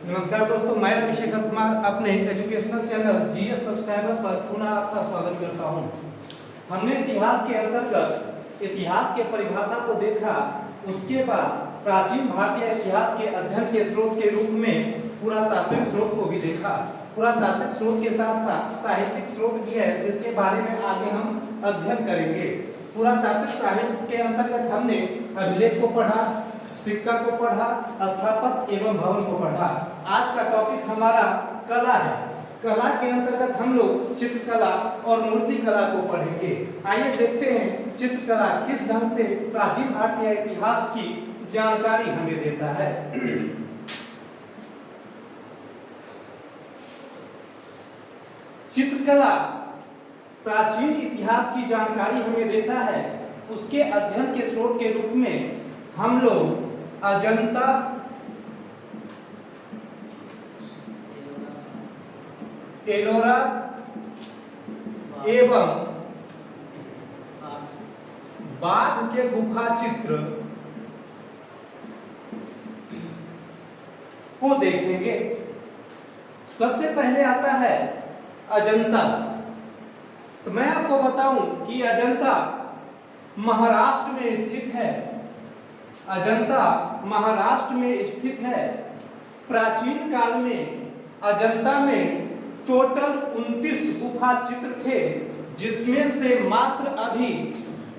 नमस्कार दोस्तों, मैं रविशेखर कुमार अपने एजुकेशनल चैनल जीएस सब्सक्राइबर पर पुनः आपका स्वागत करता हूं। हमने इतिहास के अंतर्गत इतिहास के परिभाषा को देखा, उसके बाद प्राचीन भारतीय इतिहास के अध्ययन के स्रोत के रूप में पुरातात्विक स्रोत को भी देखा। पुरातात्विक स्रोत के साथ साथ साहित्यिक स्रोत भी है, जिसके बारे में आगे हम अध्ययन करेंगे। पुरातात्विक साहित्य के अंतर्गत हमने अभिलेख को पढ़ा, सिक्का को पढ़ा, स्थापत्य एवं भवन को पढ़ा। आज का टॉपिक हमारा कला है। कला के अंतर्गत हम लोग चित्रकला और मूर्ति कला को पढ़ेंगे। आइए देखते हैं चित्रकला किस ढंग से प्राचीन भारतीय इतिहास की जानकारी हमें देता है। चित्रकला प्राचीन इतिहास की जानकारी हमें देता है। उसके अध्ययन के स्रोत के रूप में हम लोग अजंता, एलोरा एवं बाघ के गुफा चित्र को देखेंगे। सबसे पहले आता है अजंता। तो मैं आपको बताऊं कि अजंता महाराष्ट्र में स्थित है। अजंता महाराष्ट्र में स्थित है। प्राचीन काल में अजंता में टोटल 29 गुफा चित्र थे, जिसमें से मात्र अभी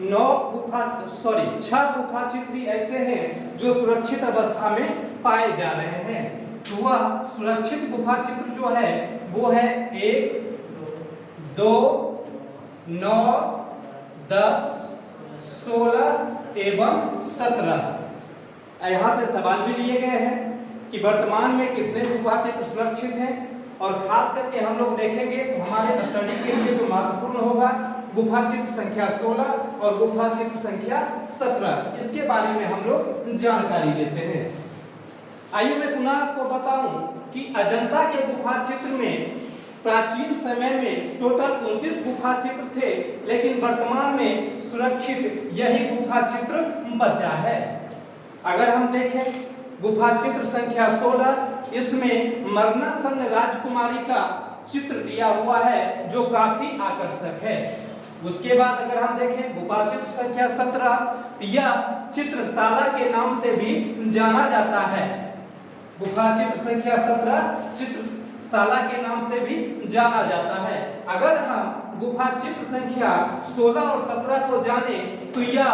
6 गुफा चित्र ऐसे हैं जो सुरक्षित अवस्था में पाए जा रहे हैं। तो वह सुरक्षित गुफा चित्र जो है वो है 1, 2, 9, 10, 16 एवं 17। यहाँ से सवाल भी लिए गए हैं कि वर्तमान में कितने गुफा चित्र सुरक्षित हैं, और खास करके हम लोग देखेंगे तो हमारे स्टडी के लिए जो महत्वपूर्ण होगा गुफा चित्र संख्या 16 और गुफा चित्र संख्या 17। इसके बारे में हम लोग जानकारी लेते हैं। आइए मैं पुनः आपको बताऊं कि अजंता के गुफा चित्र में प्राचीन समय में टोटल 29 गुफा चित्र थे, लेकिन वर्तमान में सुरक्षित यही गुफा चित्र बचा है। अगर हम देखें गुफा चित्र संख्या 16, इसमें मरणासन्न राजकुमारी का चित्र दिया हुआ है जो काफी आकर्षक है। उसके बाद अगर हम देखें गुफा चित्र संख्या 17, तो यह चित्रशाला के नाम से भी जाना जाता है। गुफा चित्र संख्या 17 चित्रशाला के नाम से भी जाना जाता है। अगर हम गुफा चित्र संख्या 16 और 17 को जाने तो यह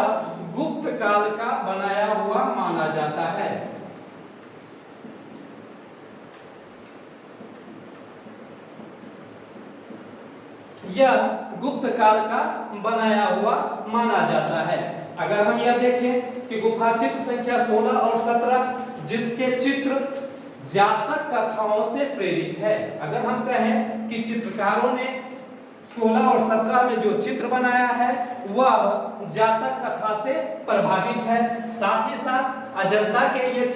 गुप्त काल का बनाया हुआ माना जाता है। यह गुप्त काल का बनाया हुआ माना जाता है। अगर हम यह देखें कि गुफा चित्र संख्या 16 और 17 जिसके चित्र जातक कथाओं से प्रेरित है। अगर हम कहें कि चित्रकारों ने 16 और 17 में जो चित्र बनाया है वह जातक कथा से प्रभावित है। साथ ही साथ अजंता के ये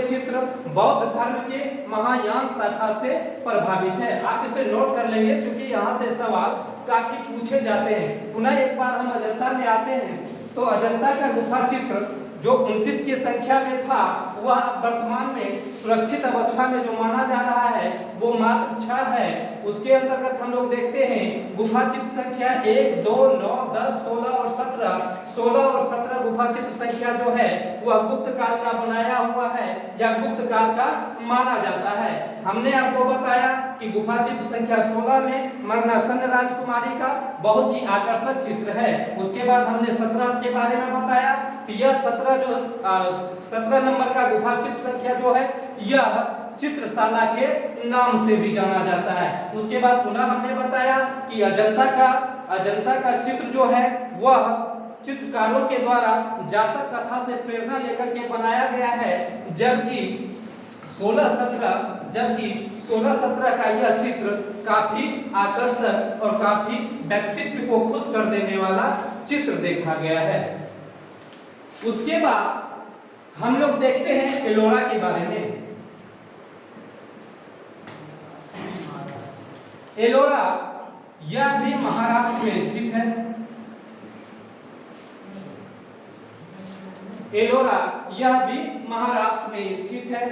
चित्र बौद्ध धर्म के महायान शाखा से प्रभावित है। आप इसे नोट कर लेंगे क्योंकि यहाँ से सवाल काफी पूछे जाते हैं। पुनः एक बार हम अजंता में आते हैं तो अजंता का गुफा चित्र जो 29 की संख्या में था वह वर्तमान में सुरक्षित अवस्था में जो माना जा रहा है वो मात्र 6 है। उसके अंतर्गत हम लोग देखते हैं गुफा चित्र संख्या 1, 2, 9, 10, 16 और 17। 16 और 17 गुफा चित्र संख्या जो है वह गुप्त काल का बनाया हुआ है या गुप्त काल का माना जाता है। हमने आपको बताया कि गुफा चित्र संख्या 16 में मरणासन्न राजकुमारी का बहुत ही आकर्षक चित्र है। उसके बाद हमने 17 के बारे में बताया कि यह 17 नंबर का गुफा चित्र संख्या जो है यह चित्रशाला के नाम से भी जाना जाता है। उसके बाद पुनः हमने बताया कि अजंता का चित्र जो है वह चित्रकारों के द्वारा जातक कथा से प्रेरणा लेकर के बनाया गया है, जबकि 16-17 का यह चित्र काफी आकर्षक और काफी व्यक्तित्व को खुश कर देने वाला चित्र देखा गया है। उसके बाद हम लोग देखते हैं एलोरा के बारे में। एलोरा यह भी महाराष्ट्र में स्थित है। एलोरा यह भी महाराष्ट्र में स्थित है।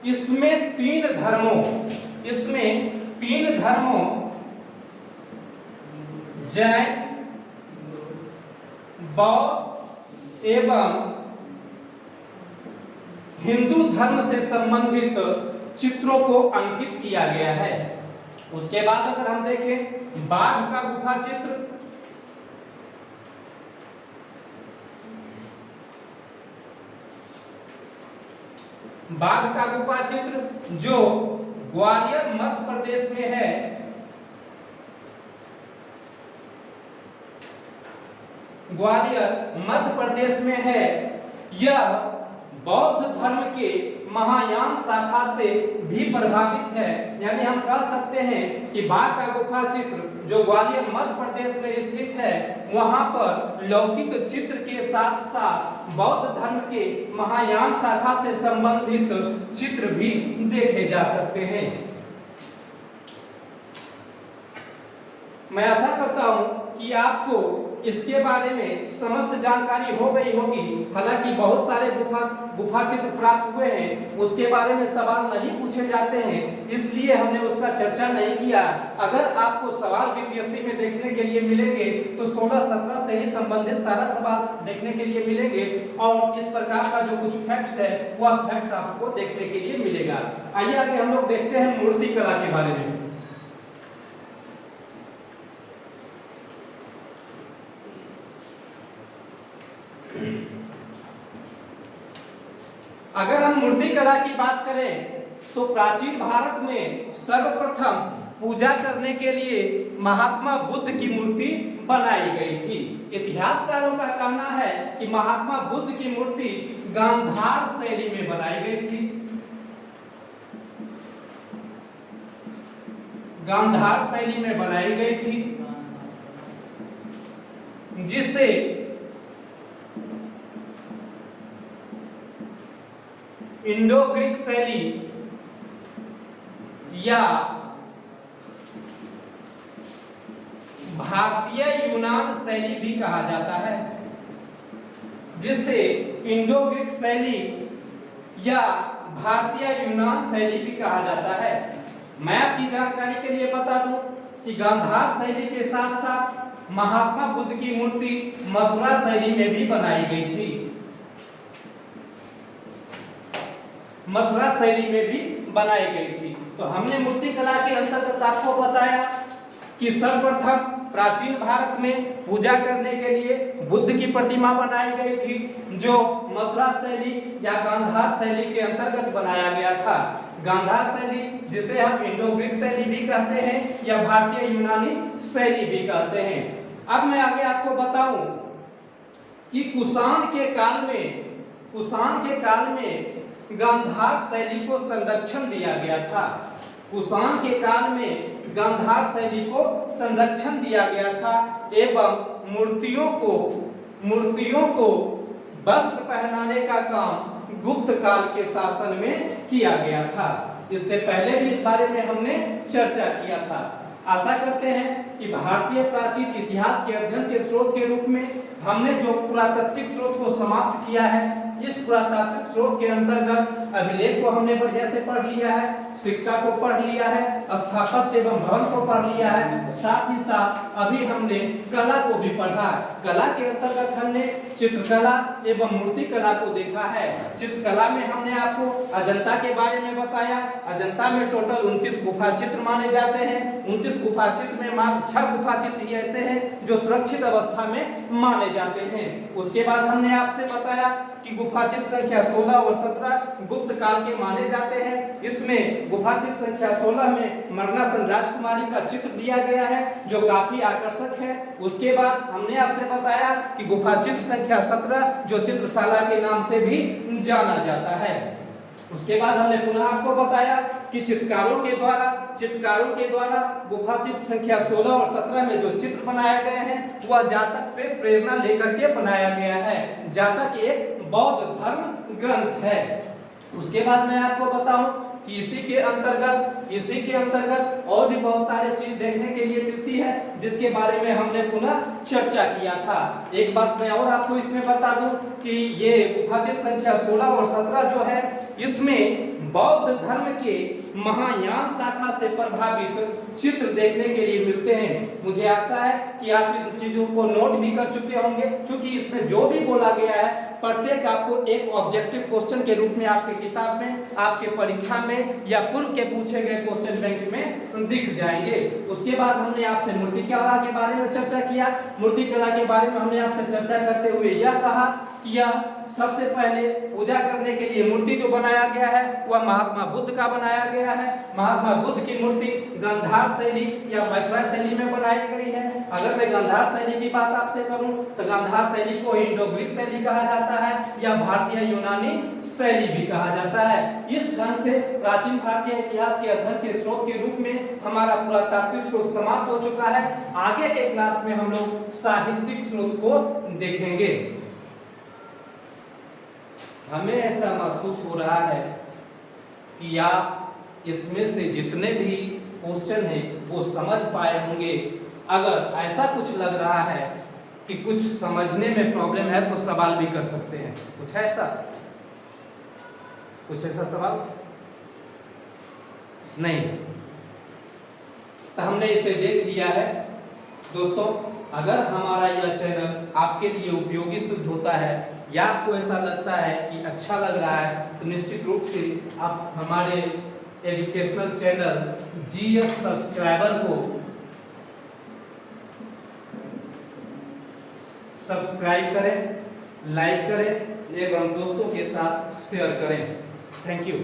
इसमें तीन धर्मों जैन, बौद्ध एवं हिंदू धर्म से संबंधित चित्रों को अंकित किया गया है। उसके बाद अगर हम देखें बाघ का गुफा चित्र, बाघ का गुफा चित्र जो ग्वालियर मध्य प्रदेश में है, ग्वालियर मध्य प्रदेश में है। यह बौद्ध धर्म के महायान शाखा से भी प्रभावित है। यानी हम कह सकते हैं कि बाघ का गुफा चित्र जो ग्वालियर मध्य प्रदेश में स्थित है, वहां पर लौकिक चित्र के साथ साथ बौद्ध धर्म के महायान शाखा से संबंधित चित्र भी देखे जा सकते हैं। मैं आशा करता हूं कि आपको इसके बारे में समस्त जानकारी हो गई होगी। हालांकि बहुत सारे गुफा चित्र प्राप्त हुए हैं, उसके बारे में सवाल नहीं पूछे जाते हैं, इसलिए हमने उसका चर्चा नहीं किया। अगर आपको सवाल बीपीएससी में देखने के लिए मिलेंगे तो 16-17 से ही संबंधित सारा सवाल देखने के लिए मिलेंगे और इस प्रकार का जो कुछ फैक्ट्स है वह फैक्ट्स आपको देखने के लिए मिलेगा। आइए आगे हम लोग देखते हैं मूर्ति कला के बारे में। अगर हम मूर्ति कला की बात करें तो प्राचीन भारत में सर्वप्रथम पूजा करने के लिए महात्मा बुद्ध की मूर्ति बनाई गई थी। इतिहासकारों का कहना है कि महात्मा बुद्ध की मूर्ति गांधार शैली में बनाई गई थी। गांधार शैली में बनाई गई थी, जिसे इंडो ग्रीक शैली या भारतीय यूनान शैली भी कहा जाता है, जिसे इंडो ग्रीक शैली या भारतीय यूनान शैली भी कहा जाता है। मैं आपकी जानकारी के लिए बता दूं कि गांधार शैली के साथ साथ महात्मा बुद्ध की मूर्ति मथुरा शैली में भी बनाई गई थी। मथुरा शैली में भी बनाई गई थी। तो हमने मूर्ति कला के अंतर्गत आपको बताया कि सर्वप्रथम प्राचीन भारत में पूजा करने के लिए बुद्ध की प्रतिमा बनाई गई थी, जो मथुरा शैली या गांधार शैली के अंतर्गत बनाया गया था। गांधार शैली जिसे हम इंडो ग्रीक शैली भी कहते हैं या भारतीय यूनानी शैली भी कहते हैं। अब मैं आगे आपको बताऊं कि कुषाण के काल में गांधार शैली को संरक्षण दिया गया था। कुषाण के काल में गांधार शैली को संरक्षण दिया गया था एवं मूर्तियों को वस्त्र पहनाने का काम गुप्त काल के शासन में किया गया था। इससे पहले भी इस बारे में हमने चर्चा किया था। आशा करते हैं कि भारतीय प्राचीन इतिहास के अध्ययन के स्रोत के रूप में हमने जो पुरातात्विक स्रोत को समाप्त किया है, इस पुरातात्विक स्रोत के अंतर्गत अभिलेख को हमने बढ़िया से पढ़ लिया है, सिक्का को पढ़ लिया है, स्थापत्य एवं भवन को पढ़ लिया है, साथ ही साथ अभी हमने कला को भी पढ़ा। कला के अंतर्गत हमने चित्रकला एवं मूर्ति कला को देखा है। चित्रकला में हमने आपको अजंता के बारे में बताया। अजंता में टोटल 29 गुफा चित्र माने जाते हैं। 29 गुफा चित्र में मात्र 6 गुफा चित्र ही ऐसे हैं जो सुरक्षित अवस्था में माने जाते हैं। उसके बाद हमने आपसे बताया कि गुफा चित्र संख्या 16 और 17 गुप्त काल के माने जाते हैं। इसमें गुफा चित्र संख्या 16 में मरणासन राजकुमारी का चित्र दिया गया है जो काफी आकर्षक है। उसके बाद हमने आपसे बताया कि गुफा चित्र संख्या 17 जो चित्रशाला के नाम से भी जाना जाता है। उसके बाद हमने पुनः आपको बताया कि चित्रकारों के द्वारा गुफा चित्र संख्या 16 और 17 में जो चित्र बनाए गए हैं वह जातक से प्रेरणा लेकर के बनाया गया है। जातक एक बौद्ध धर्म ग्रंथ है। उसके बाद मैं आपको बताऊं कि इसी के अंतर्गत और भी बहुत सारे चीज देखने के लिए मिलती है जिसके बारे में हमने पुनः चर्चा किया था। एक बात मैं और आपको इसमें बता दूं कि ये गुफा चित्र संख्या 16 और 17 जो है इसमें बौद्ध धर्म के महायान शाखा से प्रभावित चित्र देखने के लिए मिलते हैं। मुझे आशा है कि आप इन चीजों को नोट भी कर चुके होंगे, क्योंकि इसमें जो भी बोला गया है प्रत्येक आपको एक ऑब्जेक्टिव क्वेश्चन के रूप में आपकी किताब में, आपके परीक्षा में या पूर्व के पूछे गए क्वेश्चन बैंक में दिख जाएंगे। उसके बाद हमने आपसे मूर्तिकला के बारे में चर्चा किया। मूर्तिकला के बारे में हमने आपसे चर्चा करते हुए यह कहा कि यह सबसे पहले पूजा करने के लिए मूर्ति जो बनाया गया है वह महात्मा बुद्ध का बनाया गया है। महात्मा बुद्ध की मूर्ति गांधार शैली या मथुरा शैली में बनाई गई है। अगर मैं गांधार शैली की बात आपसे करूं तो गांधार शैली को इंडो ग्रीक शैली कहा जाता है या भारतीय यूनानी शैली भी कहा जाता है। इस ढंग से प्राचीन भारतीय इतिहास के अध्ययन के स्रोत के रूप में हमारा पुरातात्विक स्रोत समाप्त हो चुका है। आगे के क्लास में हम लोग साहित्यिक स्रोत को देखेंगे। हमें ऐसा महसूस हो रहा है कि आप इसमें से जितने भी क्वेश्चन हैं वो समझ पाए होंगे। अगर ऐसा कुछ लग रहा है कि कुछ समझने में प्रॉब्लम है तो सवाल भी कर सकते हैं। कुछ है ऐसा, कुछ ऐसा सवाल नहीं, तो हमने इसे देख लिया है। दोस्तों, अगर हमारा यह चैनल आपके लिए उपयोगी सिद्ध होता है या आपको ऐसा लगता है कि अच्छा लग रहा है तो निश्चित रूप से आप हमारे एजुकेशनल चैनल जीएस सब्सक्राइबर को सब्सक्राइब करें, लाइक करें एवं दोस्तों के साथ शेयर करें। Thank you.